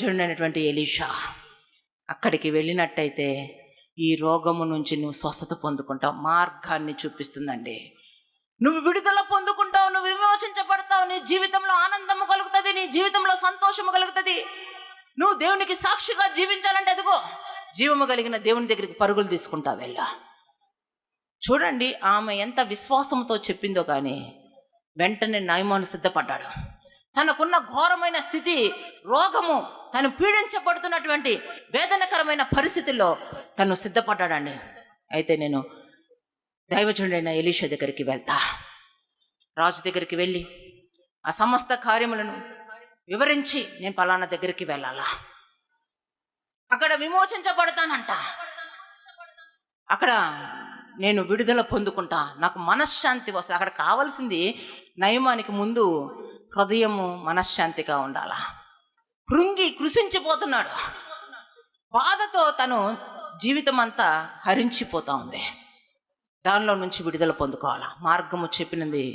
దైవజనుడైనటువంటి Elisha అక్కడికి వెళ్ళినట్టయితే ఈ రోగము నుంచి నువ్వు స్వస్థత పొందుకుంటావు. మార్గాన్ని చూపిస్తుందండి. నువ్వు విడుదల పొందుకుంటావు, నువ్వు విమోచించబడతావు, నీ జీవితంలో ఆనందము కలుగుతుంది, నీ జీవితంలో సంతోషము కలుగుతుంది. నువ్వు దేవునికి సాక్షిగా జీవించాలంటే అదిగో జీవము కలిగిన దేవుని దగ్గరికి పరుగులు తీసుకుంటావు వెళ్ళా. చూడండి ఆమె ఎంత విశ్వాసంతో చెప్పిందో కానీ వెంటనే నయమాను సిద్ధపడ్డాడు. తనకున్న ఘోరమైన స్థితి, రోగము, తను పీడించబడుతున్నటువంటి వేదనకరమైన పరిస్థితుల్లో తను సిద్ధపడ్డాడండి. అయితే నేను దైవజనుడైన ఎలీషా దగ్గరికి వెళ్తా, రాజు దగ్గరికి వెళ్ళి ఆ సమస్త కార్యములను వివరించి నేను పలానా దగ్గరికి వెళ్ళాలా, అక్కడ విమోచించబడతానంట, అక్కడ నేను విడుదల పొందుకుంటా, నాకు మనశ్శాంతి వస్తుంది. అక్కడ కావాల్సింది నయమానికి ముందు హృదయము మనశ్శాంతిగా ఉండాలా. కృషించిపోతున్నాడు, బాధతో తను జీవితం అంతా హరించిపోతా ఉంది. దానిలో నుంచి విడుదల పొందుకోవాలా. మార్గము చెప్పినది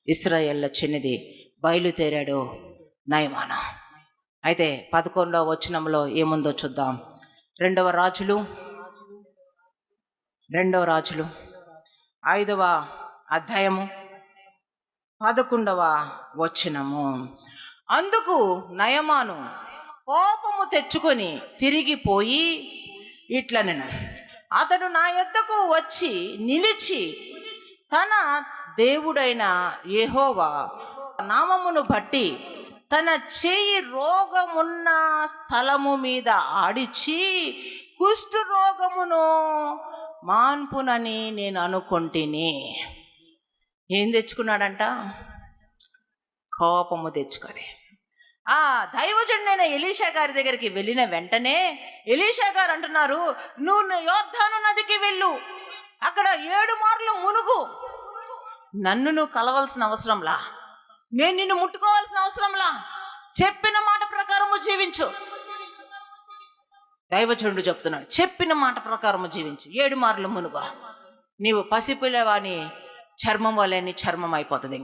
ఇశ్రాయేళ్ల చిన్నది, బయలుదేరాడు నయమాను. అయితే 11వ వచనంలో ఏముందో చూద్దాం. రెండవ రాజులు 5వ అధ్యాయము 11వ వచనము. అందుకు నయమాను కోపము తెచ్చుకొని తిరిగిపోయి ఇట్లనెను, అతడు నా యొద్దకు వచ్చి నిలిచి తన దేవుడైన యెహోవా నామమును బట్టి తన చేయి రోగమున్న స్థలము మీద ఆడిచి కుష్టు రోగమును మాన్పునని నేను అనుకొంటిని. ఏం తెచ్చుకున్నాడంట? కోపము తెచ్చుకొని. ఆ దైవజనుడైన ఎలీషా గారి దగ్గరికి వెళ్ళిన వెంటనే ఎలీషా గారు అంటున్నారు, నువ్వు యోర్దాను నదికి వెళ్ళు, అక్కడ 7 మార్లు మునుగు. నన్ను నువ్వు కలవాల్సిన అవసరంలా, నేను నిన్ను ముట్టుకోవాల్సిన అవసరంలా, చెప్పిన మాట ప్రకారము జీవించు. దైవజనుడు చెప్తున్నాడు, చెప్పిన మాట ప్రకారము జీవించు, 7 మార్లు మునుగు. నీవు పసిపిల్లవాని చర్మం వల్లే నీ చర్మం అయిపోతుంది.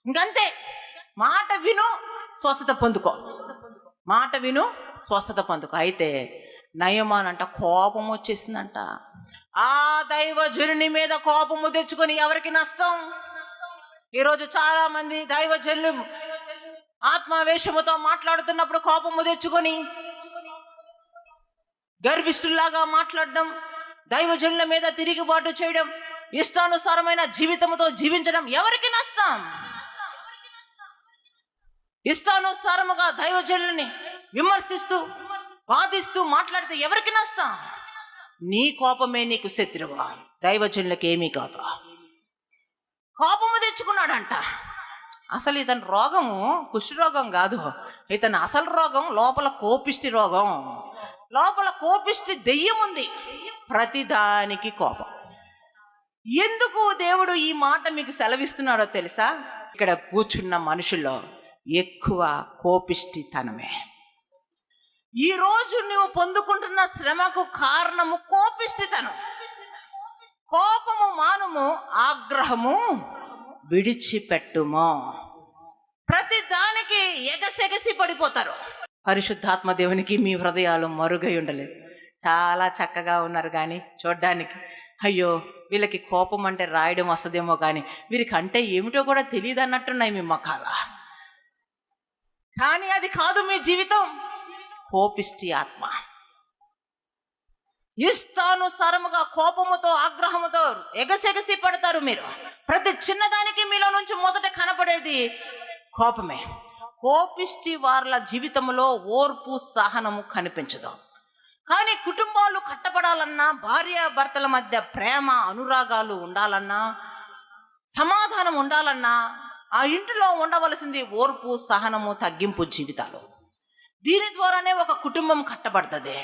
ఇంకంతే. మాట విను, స్వస్థత పొందుకో. మాట విను, స్వస్థత పొందుకో. అయితే నయమాన్ అంట కోపం వచ్చేసిందంట. ఆ దైవజనుని మీద కోపము తెచ్చుకొని ఎవరికి నష్టం? ఈరోజు చాలా మంది దైవజనులు ఆత్మావేశముతో మాట్లాడుతున్నప్పుడు కోపము తెచ్చుకొని గర్విష్ఠుల్లాగా మాట్లాడడం, దైవజనుల మీద తిరుగుబాటు చేయడం, ఇష్టానుసారమైన జీవితంతో జీవించడం ఎవరికి నష్టం? ఇష్టానుసారముగా దైవజనులని విమర్శిస్తూ బాధిస్తూ మాట్లాడితే ఎవరికి నష్టం? నీ కోపమే నీకు శత్రువు, దైవజనులకి ఏమీ కాదు. కోపము తెచ్చుకున్నాడంట. అసలు ఇతని రోగము కుష్ఠరోగం కాదు, ఇతని అసలు రోగం లోపల కోపిష్టి రోగం. లోపల కోపిష్టి దెయ్యం ఉంది, ప్రతిదానికి కోపం. ఎందుకు దేవుడు ఈ మాట మీకు సెలవిస్తున్నాడో తెలుసా? ఇక్కడ కూర్చున్న మనుషుల్లో ఎక్కువ కోపిష్టితనమే. ఈరోజు నువ్వు పొందుకుంటున్న శ్రమకు కారణము కోపిష్టితనం. కోపము మానుము, ఆగ్రహము విడిచిపెట్టుము. ప్రతి దానికి ఎగసెగసి పడిపోతారు. పరిశుద్ధాత్మ దేవునికి మీ హృదయాలు మరుగై ఉండలేదు. చాలా చక్కగా ఉన్నారు కానీ చూడ్డానికి, అయ్యో వీళ్ళకి కోపం అంటే రాయడం వస్తుందేమో కానీ వీరికి అంటే ఏమిటో కూడా తెలియదు అన్నట్టున్నాయి మీ ముఖాల. కానీ అది కాదు మీ జీవితం. కోపిష్టి ఆత్మ. ఇష్టానుసారముగా కోపముతో ఆగ్రహముతో ఎగసెగసి పడతారు మీరు. ప్రతి చిన్నదానికి మీలో నుంచి మొదట కనపడేది కోపమే. కోపిష్టి వార్ల జీవితంలో ఓర్పు సహనము కనిపించదు. కానీ కుటుంబాలు కట్టబడాలన్నా, భార్య భర్తల మధ్య ప్రేమ అనురాగాలు ఉండాలన్నా, సమాధానం ఉండాలన్నా ఆ ఇంటిలో ఉండవలసింది ఓర్పు సహనము తగ్గింపు జీవితాలు. దీని ద్వారానే ఒక కుటుంబం కట్టబడుతుంది.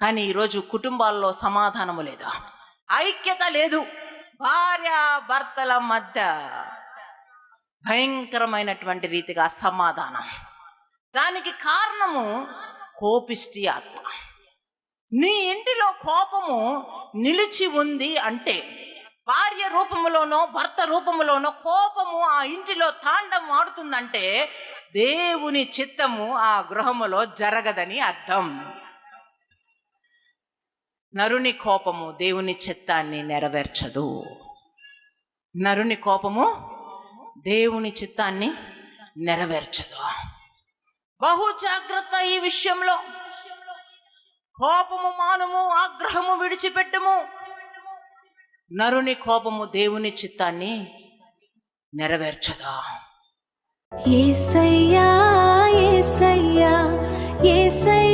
కానీ ఈరోజు కుటుంబాల్లో సమాధానము లేదు, ఐక్యత లేదు. భార్య భర్తల మధ్య భయంకరమైనటువంటి రీతిగా అసమాధానం. దానికి కారణము కోపిష్టి ఆత్మ. నీ ఇంటిలో కోపము నిలిచి ఉంది అంటే, భార్య రూపములోనో భర్త రూపములోనో కోపము ఆ ఇంటిలో తాండం ఆడుతుందంటే దేవుని చిత్తము ఆ గృహములో జరగదని అర్థం. నరుని కోపము దేవుని చిత్తాన్ని నెరవేర్చదు. నరుని కోపము దేవుని చిత్తాన్ని నెరవేర్చదు. బహు జాగ్రత్త ఈ విషయంలో. కోపము మానుము, ఆగ్రహము విడిచిపెట్టుము. నరుని కోపము దేవుని చిత్తాన్ని నెరవేర్చదా. యేసయ్యా యేసయ్యా యేసయ్యా